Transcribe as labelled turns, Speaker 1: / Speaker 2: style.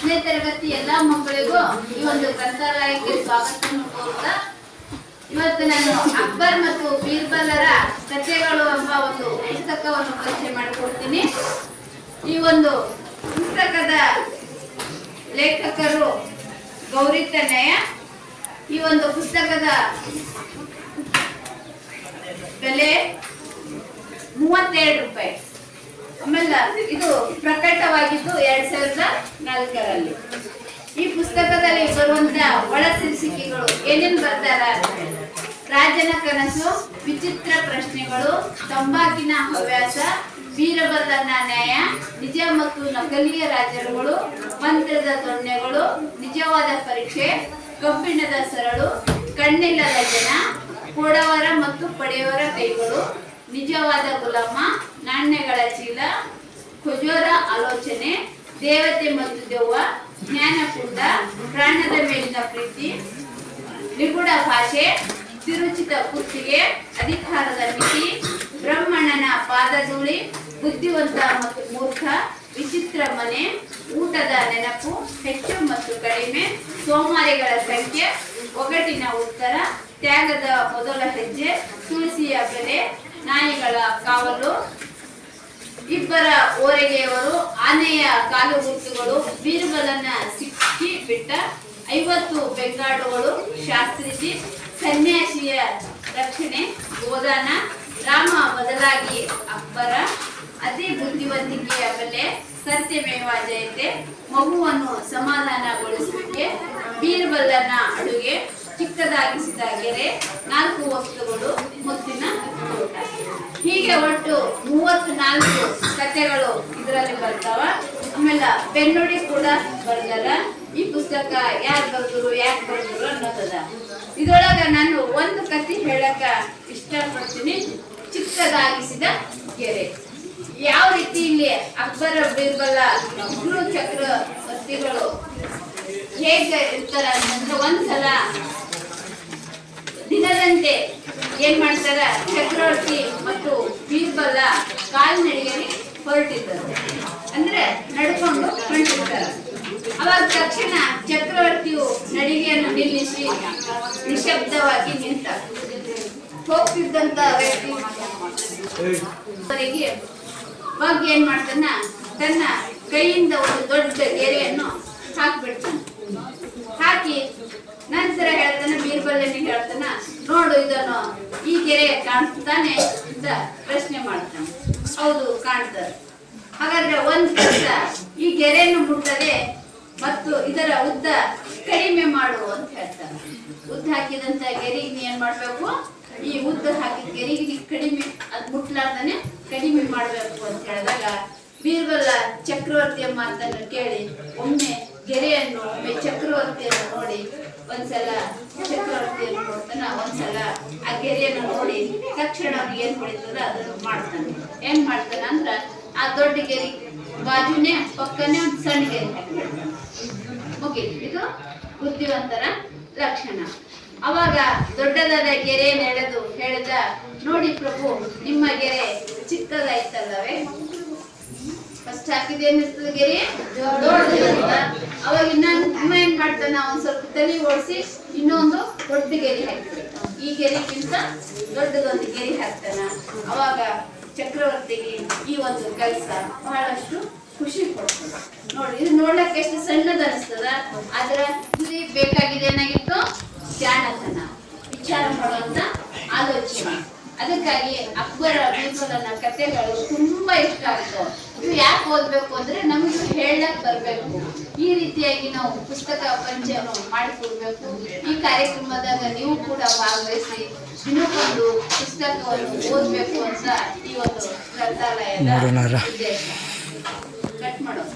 Speaker 1: 10ನೇ ತರಗತಿ ಎಲ್ಲಾ ಮಕ್ಕಳಿಗೂ ಈ ಒಂದು ಗ್ರಂಥಾಲಯಕ್ಕೆ ಸ್ವಾಗತವನ್ನು ಕೋರುತ್ತಾ ಇವತ್ತು ನಾನು ಅಕ್ಬರ್ ಮತ್ತು ಬೀರ್ಬಲರ ಕಥೆಗಳು ಎಂಬ ಒಂದು ಪುಸ್ತಕವನ್ನು ಪರಿಚಯ ಮಾಡಿಕೊಡ್ತೀನಿ. ಈ ಒಂದು ಪುಸ್ತಕದ ಲೇಖಕರು ಗೌರಿ ತನ್ನಯ್ಯ. ಈ ಒಂದು ಪುಸ್ತಕದ ಬೆಲೆ 32 ರೂಪಾಯಿ. ಆಮೇಲೆ ಇದು ಪ್ರಕಟವಾಗಿದ್ದು 2004ರಲ್ಲಿ. ಈ ಪುಸ್ತಕದಲ್ಲಿ ಬರುವಂತ ಒಳ ಶೀರ್ಷಿಕೆಗಳು ಏನೇನು ಬರ್ತಾರ: ರಾಜನ ಕನಸು, ವಿಚಿತ್ರ ಪ್ರಶ್ನೆಗಳು, ತಂಬಾಕಿನ ಹವ್ಯಾಸ, ಬೀರಬಲನ ನ್ಯಾಯ, ನಿಜ ಮತ್ತು ನಕಲಿಯ ರಾಜರುಗಳು, ಮಂತ್ರದ ದೊಣ್ಣೆಗಳು, ನಿಜವಾದ ಪರೀಕ್ಷೆ, ಕಬ್ಬಿಣದ ಸರಳು, ಕಣ್ಣಿಲ್ಲದ ಜನ, ಕೊಡವರ ಮತ್ತು ಪಡೆಯವರ ಕೈಗಳು, ನಿಜವಾದ ಗುಲಾಮ, ನಾಣ್ಯಗಳ ಚೀಲ, ಖುಜೋರ ಆಲೋಚನೆ, ದೇವತೆ ಮತ್ತು ದೆವ್ವ, ಜ್ಞಾನಕುಂಡ, ಪ್ರಾಣದ ಮೇಲಿನ ಪ್ರೀತಿ, ನಿಗೂಢ ಭಾಷೆ, ತಿರುಚಿತ ಕುತ್ತಿಗೆ, ಅಧಿಕಾರದ ಮಿತಿ, ಬ್ರಹ್ಮಣ್ಣನ ಪಾದಧೂಳಿ, ಬುದ್ಧಿವಂತ ಮತ್ತು ಮೂರ್ಖ, ವಿಚಿತ್ರ ಮನೆ, ಊಟದ ನೆನಪು, ಹೆಚ್ಚು ಮತ್ತು ಕಡಿಮೆ, ಸೋಮಾರಿಗಳ ಸಂಖ್ಯೆ, ಒಗಟಿನ ಉತ್ತರ, ತ್ಯಾಗದ ಮೊದಲ ಹೆಜ್ಜೆ, ತುಳಸಿಯ ಬೆಲೆ, ನಾಯಿಗಳ ಕಾವಲು, ಇಬ್ಬರ ಓರೆಗೆಯವರು, ಆನೆಯ ಕಾಲು ಗುರುತುಗಳು, ಬೀರ್ಬಲನ ಸಿಕ್ಕಿ ಬಿಟ್ಟ, 50 ಬೆಂಗಾಡುಗಳು, ಶಾಸ್ತ್ರಿಜಿ, ಸನ್ಯಾಸಿಯ ರಕ್ಷಣೆ, ಗೋದಾನ, ರಾಮ ಬದಲಾಗಿ ಅಕ್ಬರ, ಅತಿ ಬುದ್ಧಿವಂತಿಕೆಯ ಬೆಲೆ, ಸತ್ಯಮೇವ ಜಯತೆ, ಮಗುವನ್ನು ಸಮಾಧಾನಗೊಳಿಸುವಿಕೆ, ಬೀರ್ಬಲನ ಅಡುಗೆ, ಚಿಕ್ಕದಾಗಿಸಿದ ಗೆರೆ, 4 ವಸ್ತುಗಳು, ಮುತ್ತಿನ ಊಟ. ಹೀಗೆ ಒಟ್ಟು 34 ಕಥೆಗಳು ಇದರಲ್ಲಿ ಬರ್ತಾವ. ಆಮೇಲೆ ಬೆನ್ನುಡಿ ಕೂಡ ಬರ್ದಾರ. ಈ ಪುಸ್ತಕ ಯಾರು ಬರ್ದ್ರು, ಯಾಕೆ ಬರ್ದ್ರು ಅನ್ನೋದದ. ಇದ್ರೊಳಗ ನಾನು ಒಂದು ಕಥೆ ಹೇಳಕ ಇಷ್ಟಪಡ್ತೀನಿ. ಚಿಕ್ಕದಾಗಿಸಿದ ಗೆರೆ. ಯಾವ ರೀತಿ ಇಲ್ಲಿ ಅಕ್ಬರ ಬೀರ್ಬಲ ಇಬ್ರು ಚಕ್ರವರ್ತಿಗಳು ಹೇಗೆ ಇರ್ತಾರ ಅಂತಂದ್ರೆ, ಒಂದ್ಸಲ ದಿನದಂತೆ ಏನ್ ಮಾಡ್ತಾರ, ಚಕ್ರವರ್ತಿ ಮತ್ತು ಬೀರ್ಬಲ ಕಾಲ್ನಡಿಗೆಯಲ್ಲಿ ಹೊರಟಿದ್ದಾರೆ. ಅಂದ್ರೆ ನಡ್ಕೊಂಡು ಹೊರಟಿರ್ತಾರ. ಅವಾಗ ತಕ್ಷಣ ಚಕ್ರವರ್ತಿಯು ನಡಿಗೆಯನ್ನು ನಿಲ್ಲಿಸಿ ನಿಶಬ್ದವಾಗಿ ನಿಂತ. ಹೋಗ್ತಿದ್ದಂತ ವ್ಯಕ್ತಿ ಅವಾಗ ಏನ್ ಮಾಡ್ತಾನ, ತನ್ನ ಕೈಯಿಂದ ಒಂದು ದೊಡ್ಡ ಗೆರೆಯನ್ನು ಹಾಕ್ಬಿಡ್ತಾನೆ. ಹಾಕಿ ನಂತರ ಹೇಳ್ತಾನ, ಬೀರ್ಬಲನಿಗೆ ಹೇಳ್ತಾನ, ನೋಡು ಇದನ್ನು, ಈ ಗೆರೆ ಕಾಣಿಸ್ತಾನೆ ಅಂತ ಪ್ರಶ್ನೆ ಮಾಡ್ತಾನೆ. ಹೌದು ಕಾಣ್ತದೆ. ಹಾಗಾದ್ರೆ ಒಂದ್ ಕೆಲಸ, ಈ ಗೆರೆಯನ್ನು ಮುಟ್ಟದೆ ಮತ್ತು ಇದರ ಉದ್ದ ಕಡಿಮೆ ಮಾಡು ಅಂತ ಹೇಳ್ತಾನೆ. ಉದ್ದ ಹಾಕಿದಂತ ಗೆರೆಗೆ ನೀ ಏನ್ ಮಾಡ್ಬೇಕು, ಈ ಉದ್ದ ಹಾಕಿದ ಗೆರೆಗೆ ಕಡಿಮೆ, ಅದ್ ಮುಟ್ಲಾರ್ದಾನೆ ಕಡಿಮೆ ಮಾಡ್ಬೇಕು ಅಂತ ಹೇಳಿದಾಗ, ಬೀರ್ಬಲ ಚಕ್ರವರ್ತಿಯ ಮಾತನ್ನು ಕೇಳಿ ಒಮ್ಮೆ ಗೆರೆಯನ್ನು, ಒಮ್ಮೆ ಚಕ್ರವರ್ತಿಯನ್ನು ನೋಡಿ, ಒಂದ್ಸಲ ಚಕ್ರವರ್ತಿಯನ್ನು ನೋಡ್ತಾನ, ಒಂದ್ಸಲ ಆ ಗೆರೆಯನ್ನು ನೋಡಿ ತಕ್ಷಣ ಅವ್ನಿಗೆ ಏನ್ ಹೊಡಿತದ ಅದನ್ನು ಮಾಡ್ತಾನೆ. ಏನ್ ಮಾಡ್ತಾನ ಅಂದ್ರ, ಆ ದೊಡ್ಡ ಗೆರೆ ಬಾಜುನೇ ಪಕ್ಕನೆ ಒಂದು ಸಣ್ಣ ಗೆರೆ ಹಾಕಿಬಿಡ್ತಾನೆ. ಮುಗೀತು. ಇದು ಬುದ್ಧಿವಂತರ ಲಕ್ಷಣ. ಅವಾಗ ದೊಡ್ಡದಾದ ಗೆರೆ ನೆಳೆದು ಹೇಳಿದ, ನೋಡಿ ಪ್ರಭು, ನಿಮ್ಮ ಗೆರೆ ಚಿಕ್ಕದಾಯ್ತಲ್ಲವೇ? ಫಸ್ಟ್ ಹಾಕಿದೇನಿರ್ತದೆ ಗೆರೆ ದೊಡ್ಡದಿರುತ್ತ. ಅವಾಗ ಇನ್ನೊಂದು ಏನ್ ಮಾಡ್ತಾನ, ಒಂದ್ ಸ್ವಲ್ಪ ತಲೆ ಓಡಿಸಿ ಇನ್ನೊಂದು ದೊಡ್ಡ ಗೆರೆ ಹಾಕ್ತಾನ. ಈ ಗೆರೆಗಿಂತ ದೊಡ್ಡದೊಂದು ಗೆರೆ ಹಾಕ್ತಾನ. ಅವಾಗ ಚಕ್ರವರ್ತಿಗೆ ಈ ಒಂದು ಕೆಲಸ ಬಹಳಷ್ಟು ಖುಷಿ ಕೊಡ್ತದ. ನೋಡಿ, ಇದು ನೋಡ್ಲಕ್ಕೆ ಎಷ್ಟು ಸಣ್ಣದ ಅನಿಸ್ತದ, ಆದ್ರ ಇಲ್ಲಿ ಬೇಕಾಗಿದೆ ಏನಾಗಿತ್ತು, ಜಾಣತನ, ವಿಚಾರ ಮಾಡುವಂತ ಆಲೋಚನೆ. ಅದಕ್ಕಾಗಿ ಅಕ್ಬರ ಬೀರ್ಬಲನ ಕಥೆಗಳು ತುಂಬಾ ಇಷ್ಟ ಆಗ್ತವೆ. ಇವು ಯಾಕೆ ಓದ್ಬೇಕು ಅಂದ್ರೆ, ನಮಗೆ ಹೇಳಕ್ ಬರ್ಬೇಕು. ಈ ರೀತಿಯಾಗಿ ನಾವು ಪುಸ್ತಕ ಪರಿಚಯವನ್ನು ಮಾಡಿಕೊಡ್ಬೇಕು. ಈ ಕಾರ್ಯಕ್ರಮದಾಗ ನೀವು ಕೂಡ ಭಾಗವಹಿಸಿ ದಿನಕ್ಕೊಂದು ಪುಸ್ತಕವನ್ನು ಓದ್ಬೇಕು ಅಂತ ಈ ಒಂದು ಗ್ರಂಥಾಲಯದ ಉದ್ದೇಶ. ಕಟ್ ಮಾಡೋದು.